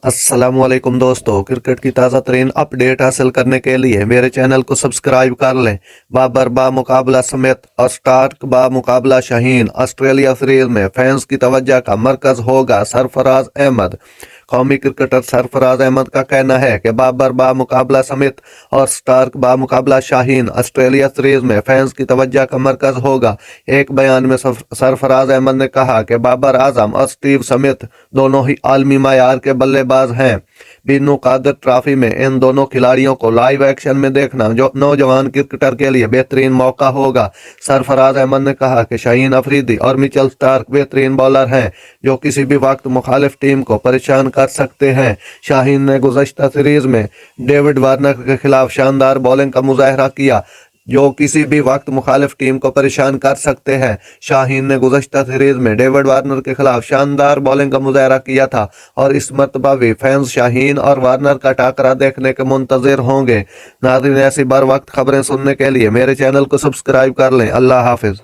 अस्सलाम वालेकुम दोस्तों, क्रिकेट की ताज़ा तरीन अपडेट हासिल करने के लिए मेरे चैनल को सब्सक्राइब कर लें। बाबर बा मुकाबला समेत और स्टार्क बा मुकाबला शाहीन। ऑस्ट्रेलिया सीरीज में फैंस की तवज्जो का मरकज होगा सरफराज अहमद। कौमी क्रिकेटर सरफराज अहमद का कहना है कि बाबर बा मुकाबला समेत और स्टार्क बा मुकाबला शाहीन ऑस्ट्रेलिया सीरीज में फैंस की तवज्जो का मरकज होगा। एक बयान में सरफराज अहमद ने कहा कि बाबर आजम और स्टीव स्मिथ दोनों ही आलमी मयार के बल्लेबाज हैं। बिनु कादर ट्रॉफी में इन दोनों खिलाड़ियों को लाइव एक्शन में देखना जो नौजवान क्रिकेटर के लिए बेहतरीन मौका होगा। सरफराज अहमद ने कहा कि शाहीन अफरीदी और मिचेल स्टार्क बेहतरीन बॉलर हैं जो किसी भी वक्त मुखालिफ टीम को परेशान कर सकते हैं। शाहीन ने गुज़श्ता सीरीज में डेविड वार्नर के खिलाफ शानदार बॉलिंग का मुजाहरा किया जो किसी भी वक्त मुखालिफ टीम को परेशान कर सकते हैं। शाहीन ने गुज़श्ता सीरीज में डेविड वार्नर के खिलाफ शानदार बॉलिंग का मुजाहरा किया था और इस मरतबा भी फैंस शाहीन और वार्नर का टाकरा देखने के मुंतज़िर होंगे। नाज़रीन, ऐसी बर वक्त खबरें सुनने के लिए मेरे चैनल को सब्सक्राइब कर लें। अल्लाह हाफिज़।